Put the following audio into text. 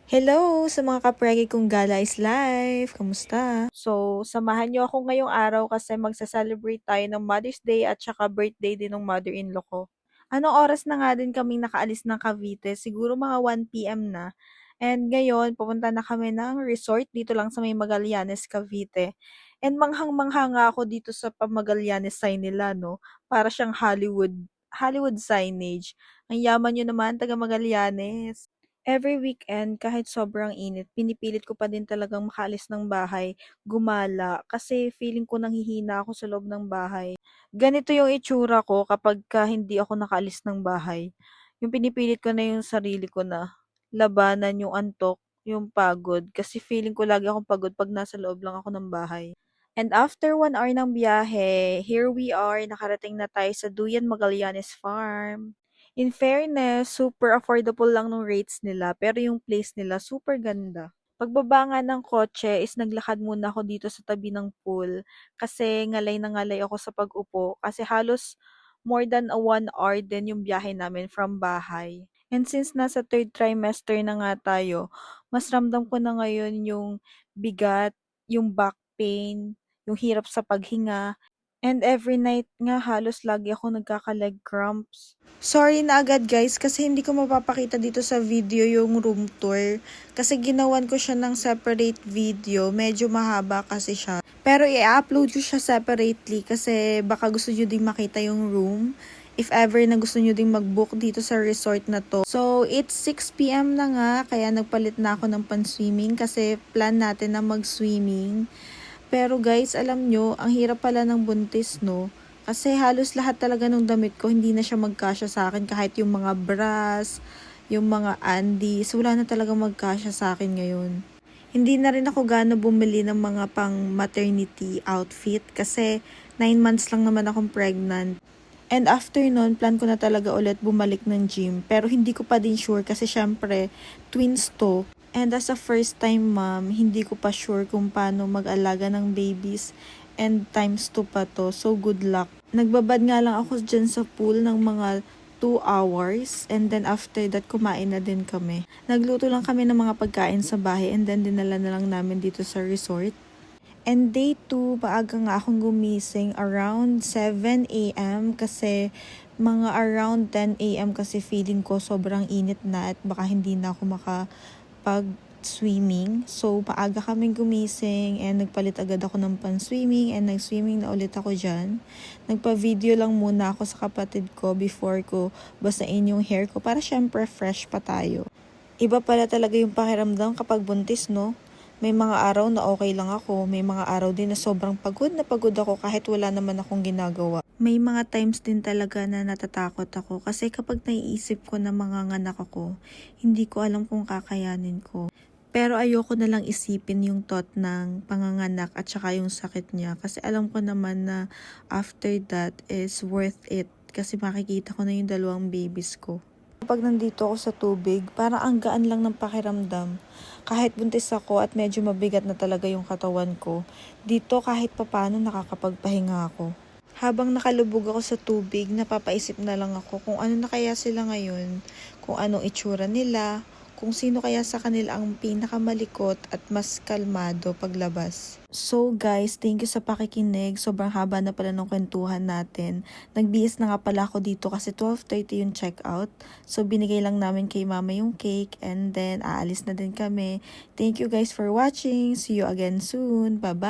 Hello sa mga kapregi kong Gala is Life! Kamusta? So, samahan niyo ako ngayong araw kasi magsa-celebrate tayo ng Mother's Day at saka birthday din ng mother-in-law ko. Anong oras na nga din kaming nakaalis ng Cavite? Siguro mga 1 p.m. na. And ngayon, pupunta na kami ng resort dito lang sa may Magallanes, Cavite. And manghang-mangha nga ako dito sa Magallanes sign nila, no? Para siyang Hollywood signage. Ang yaman nyo naman, taga Magallanes. Every weekend, kahit sobrang init, pinipilit ko pa din talagang makaalis ng bahay, gumala, kasi feeling ko nanghihina ako sa loob ng bahay. Ganito yung itsura ko kapag hindi ako nakaalis ng bahay. Yung pinipilit ko na yung sarili ko na labanan yung antok, yung pagod, kasi feeling ko lagi akong pagod pag nasa loob lang ako ng bahay. And after 1 hour ng biyahe, here we are, nakarating na tayo sa Duyan Magallanes Farm. In fairness, super affordable lang nung rates nila, pero yung place nila super ganda. Pagbaba nga ng kotse is naglakad muna ako dito sa tabi ng pool kasi ngalay na ngalay ako sa pag-upo kasi halos more than a 1 hour din yung biyahe namin from bahay. And since nasa third trimester na nga tayo, mas ramdam ko na ngayon yung bigat, yung back pain, yung hirap sa paghinga, and every night nga halos lagi ako nagkaka-leg cramps. Sorry na agad guys kasi hindi ko mapapakita dito sa video yung room tour. Kasi ginawan ko siya ng separate video. Medyo mahaba kasi siya. Pero i-upload ko siya separately kasi baka gusto nyo ding makita yung room. If ever na gusto nyo ding mag-book dito sa resort na to. So, it's 6 p.m. na nga kaya nagpalit na ako ng pan-swimming kasi plan natin na mag-swimming. Pero guys, alam nyo, ang hirap pala ng buntis, no? Kasi halos lahat talaga ng damit ko, hindi na siya magkasya sa akin. Kahit yung mga bras, yung mga undies, wala na talaga magkasya sa akin ngayon. Hindi na rin ako gaano bumili ng mga pang maternity outfit kasi 9 months lang naman akong pregnant. And after nun, plan ko na talaga ulit bumalik ng gym. Pero hindi ko pa din sure kasi syempre, twins to. And as a first time mom, hindi ko pa sure kung paano mag-alaga ng babies. And times 2 pa to, so good luck. Nagbabad nga lang ako dyan sa pool ng mga 2 hours. And then after that, kumain na din kami. Nagluto lang kami ng mga pagkain sa bahay and then dinala na lang namin dito sa resort. And day 2, maaga nga akong gumising around 7 a.m. kasi mga around 10 a.m. kasi feeling ko sobrang init na at baka hindi na ako makapag-swimming. So, maaga kaming gumising and nagpalit agad ako ng pan-swimming and nag-swimming na ulit ako dyan. Nagpa-video lang muna ako sa kapatid ko before ko basain yung hair ko para syempre fresh pa tayo. Iba pala talaga yung pakiramdam kapag buntis, no? May mga araw na okay lang ako, may mga araw din na sobrang pagod na pagod ako kahit wala naman akong ginagawa. May mga times din talaga na natatakot ako kasi kapag naiisip ko na manganganak ako, hindi ko alam kung kakayanin ko. Pero ayoko na lang isipin yung thought ng panganganak at saka yung sakit niya kasi alam ko naman na after that is worth it kasi makikita ko na yung 2 babies ko. Kapag nandito ako sa tubig, parang ang gaan lang ng pakiramdam. Kahit buntis ako at medyo mabigat na talaga yung katawan ko, dito kahit papano nakakapagpahinga ako. Habang nakalubog ako sa tubig, napapaisip na lang ako kung ano na kaya sila ngayon, kung anong itsura nila, kung sino kaya sa kanila ang pinakamalikot at mas kalmado paglabas. So guys, thank you sa pakikinig. Sobrang haba na pala ng kwentuhan natin. Nagbihis na nga pala ako dito kasi 12:30 yung checkout. So binigay lang namin kay mama yung cake and then aalis na din kami. Thank you guys for watching. See you again soon. Bye-bye!